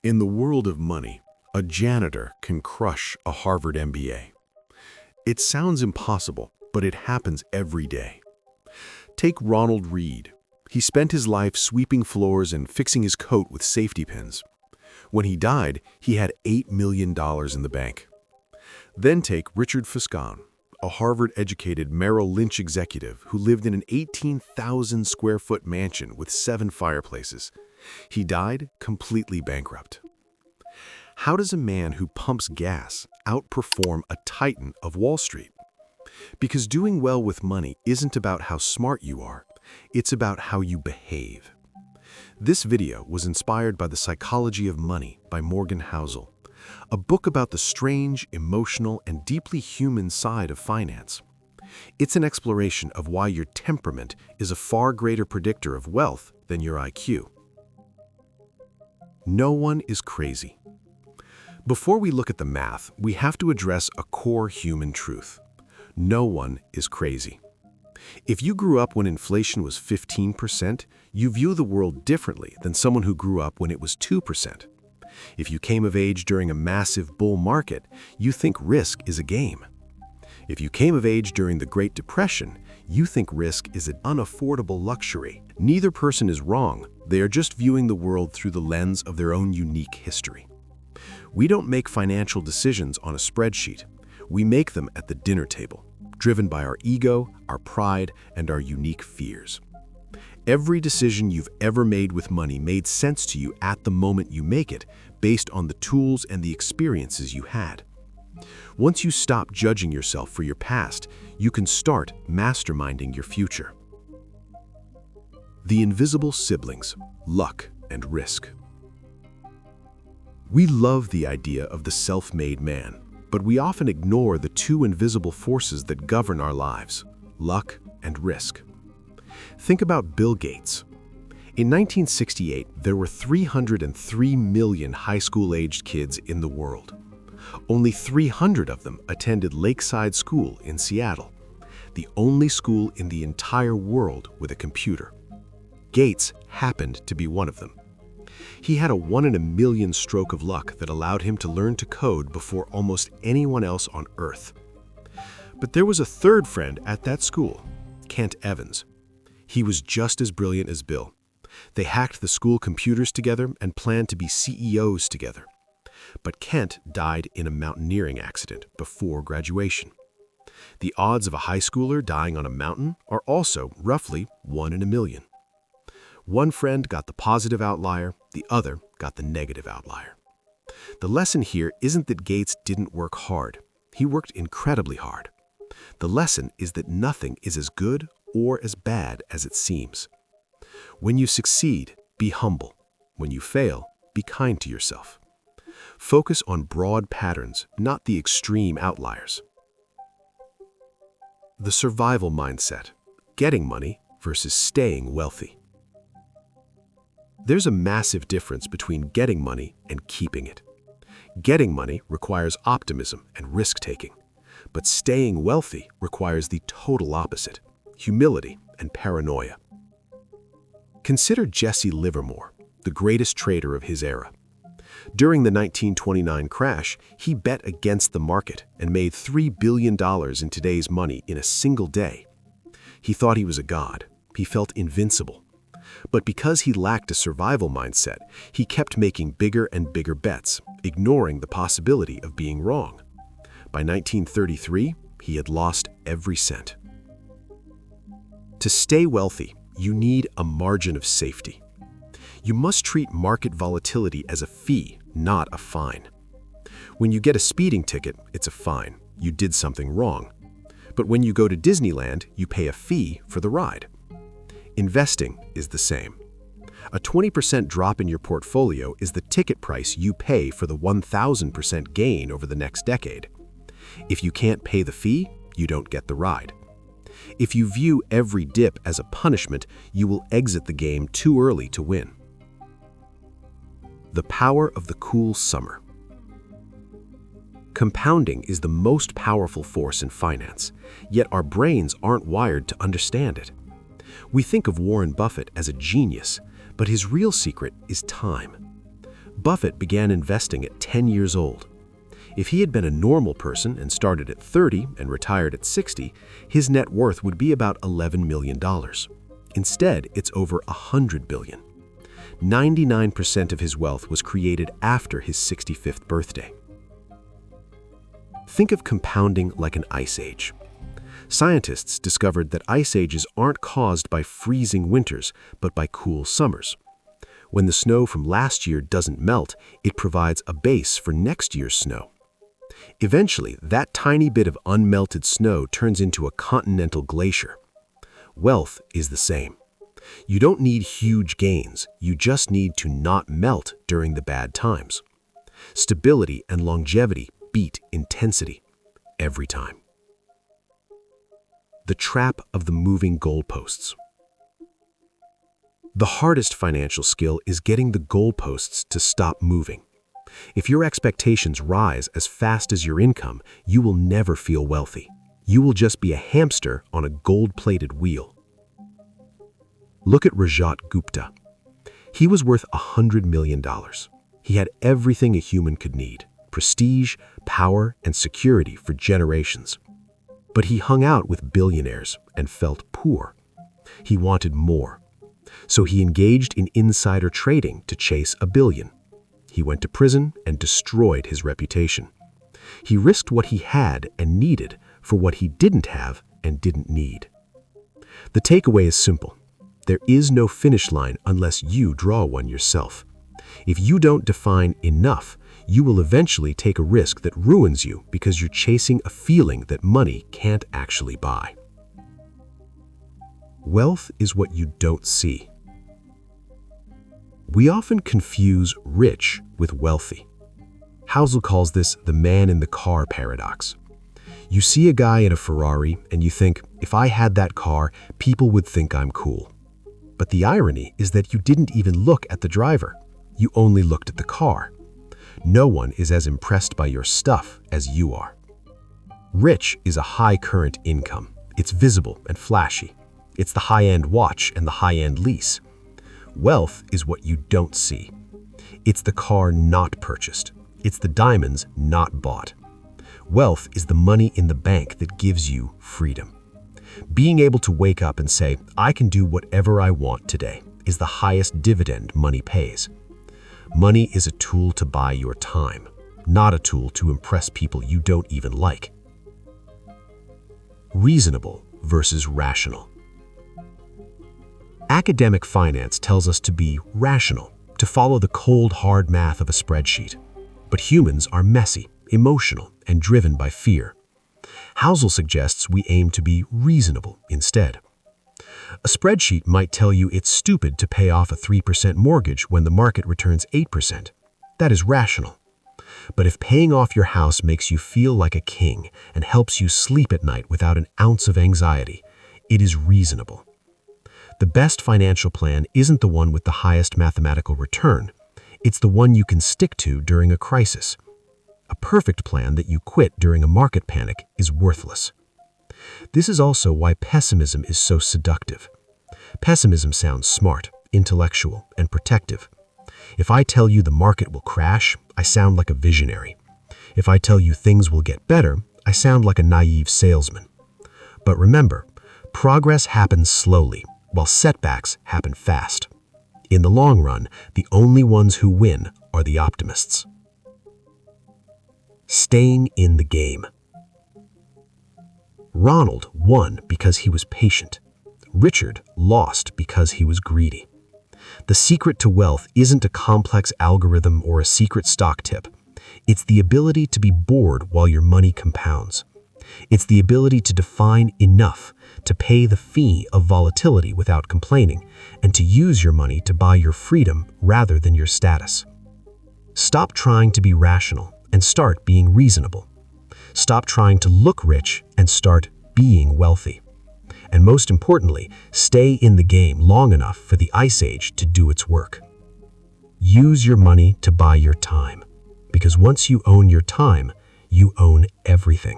In the world of money, a janitor can crush a Harvard MBA. It sounds impossible, but it happens every day. Take Ronald Reed. He spent his life sweeping floors and fixing his coat with safety pins. When he died, he had $8 million in the bank. Then take Richard Fuscon, a Harvard-educated Merrill Lynch executive who lived in an 18,000-square-foot mansion with 7 fireplaces. He died completely bankrupt. How does a man who pumps gas outperform a titan of Wall Street? Because doing well with money isn't about how smart you are, it's about how you behave. This video was inspired by The Psychology of Money by Morgan Housel, a book about the strange, emotional, and deeply human side of finance. It's an exploration of why your temperament is a far greater predictor of wealth than your IQ. No one is crazy. Before we look at the math, we have to address a core human truth. No one is crazy. If you grew up when inflation was 15%, you view the world differently than someone who grew up when it was 2%. If you came of age during a massive bull market, you think risk is a game. If you came of age during the Great Depression, you think risk is an unaffordable luxury. Neither person is wrong. They are just viewing the world through the lens of their own unique history. We don't make financial decisions on a spreadsheet. We make them at the dinner table, driven by our ego, our pride, and our unique fears. Every decision you've ever made with money made sense to you at the moment you make it, based on the tools and the experiences you had. Once you stop judging yourself for your past, you can start masterminding your future. The invisible siblings, luck and risk. We love the idea of the self-made man, but we often ignore the two invisible forces that govern our lives, luck and risk. Think about Bill Gates. In 1968, there were 303 million high school-aged kids in the world. Only 300 of them attended Lakeside School in Seattle, the only school in the entire world with a computer. Gates happened to be one of them. He had a 1 in a million stroke of luck that allowed him to learn to code before almost anyone else on Earth. But there was a third friend at that school, Kent Evans. He was just as brilliant as Bill. They hacked the school computers together and planned to be CEOs together. But Kent died in a mountaineering accident before graduation. The odds of a high schooler dying on a mountain are also roughly 1 in a million. One friend got the positive outlier, the other got the negative outlier. The lesson here isn't that Gates didn't work hard. He worked incredibly hard. The lesson is that nothing is as good or as bad as it seems. When you succeed, be humble. When you fail, be kind to yourself. Focus on broad patterns, not the extreme outliers. The survival mindset, getting money versus staying wealthy. There's a massive difference between getting money and keeping it. Getting money requires optimism and risk-taking, but staying wealthy requires the total opposite, humility and paranoia. Consider Jesse Livermore, the greatest trader of his era. During the 1929 crash, he bet against the market and made $3 billion in today's money in a single day. He thought he was a god. He felt invincible. But because he lacked a survival mindset, he kept making bigger and bigger bets, ignoring the possibility of being wrong. By 1933, he had lost every cent. To stay wealthy, you need a margin of safety. You must treat market volatility as a fee, not a fine. When you get a speeding ticket, it's a fine. You did something wrong. But when you go to Disneyland, you pay a fee for the ride. Investing is the same. A 20% drop in your portfolio is the ticket price you pay for the 1,000% gain over the next decade. If you can't pay the fee, you don't get the ride. If you view every dip as a punishment, you will exit the game too early to win. The power of the cool summer. Compounding is the most powerful force in finance, yet our brains aren't wired to understand it. We think of Warren Buffett as a genius, but his real secret is time. Buffett began investing at 10 years old. If he had been a normal person and started at 30 and retired at 60, his net worth would be about $11 million. Instead, it's over $100 billion. 99% of his wealth was created after his 65th birthday. Think of compounding like an ice age. Scientists discovered that ice ages aren't caused by freezing winters, but by cool summers. When the snow from last year doesn't melt, it provides a base for next year's snow. Eventually, that tiny bit of unmelted snow turns into a continental glacier. Wealth is the same. You don't need huge gains, you just need to not melt during the bad times. Stability and longevity beat intensity every time. The trap of the moving goalposts. The hardest financial skill is getting the goalposts to stop moving. If your expectations rise as fast as your income, you will never feel wealthy. You will just be a hamster on a gold-plated wheel. Look at Rajat Gupta. He was worth $100 million. He had everything a human could need: prestige, power, and security for generations. But he hung out with billionaires and felt poor. He wanted more. So he engaged in insider trading to chase $1 billion. He went to prison and destroyed his reputation. He risked what he had and needed for what he didn't have and didn't need. The takeaway is simple. There is no finish line unless you draw one yourself. If you don't define enough, you will eventually take a risk that ruins you because you're chasing a feeling that money can't actually buy. Wealth is what you don't see. We often confuse rich with wealthy. Housel calls this the man in the car paradox. You see a guy in a Ferrari and you think, if I had that car, people would think I'm cool. But the irony is that you didn't even look at the driver. You only looked at the car. No one is as impressed by your stuff as you are. Rich is a high current income. It's visible and flashy. It's the high-end watch and the high-end lease. Wealth is what you don't see. It's the car not purchased. It's the diamonds not bought. Wealth is the money in the bank that gives you freedom. Being able to wake up and say, I can do whatever I want today, is the highest dividend money pays. Money is a tool to buy your time, not a tool to impress people you don't even like. Reasonable versus rational. Academic finance tells us to be rational, to follow the cold, hard math of a spreadsheet. But humans are messy, emotional, and driven by fear. Housel suggests we aim to be reasonable instead. A spreadsheet might tell you it's stupid to pay off a 3% mortgage when the market returns 8%. That is rational. But if paying off your house makes you feel like a king and helps you sleep at night without an ounce of anxiety, it is reasonable. The best financial plan isn't the one with the highest mathematical return. It's the one you can stick to during a crisis. A perfect plan that you quit during a market panic is worthless. This is also why pessimism is so seductive. Pessimism sounds smart, intellectual, and protective. If I tell you the market will crash, I sound like a visionary. If I tell you things will get better, I sound like a naive salesman. But remember, progress happens slowly, while setbacks happen fast. In the long run, the only ones who win are the optimists. Staying in the game. Ronald won because he was patient. Richard lost because he was greedy. The secret to wealth isn't a complex algorithm or a secret stock tip. It's the ability to be bored while your money compounds. It's the ability to define enough to pay the fee of volatility without complaining, and to use your money to buy your freedom rather than your status. Stop trying to be rational and start being reasonable. Stop trying to look rich and start being wealthy. And most importantly, stay in the game long enough for the ice age to do its work. Use your money to buy your time, because once you own your time, you own everything.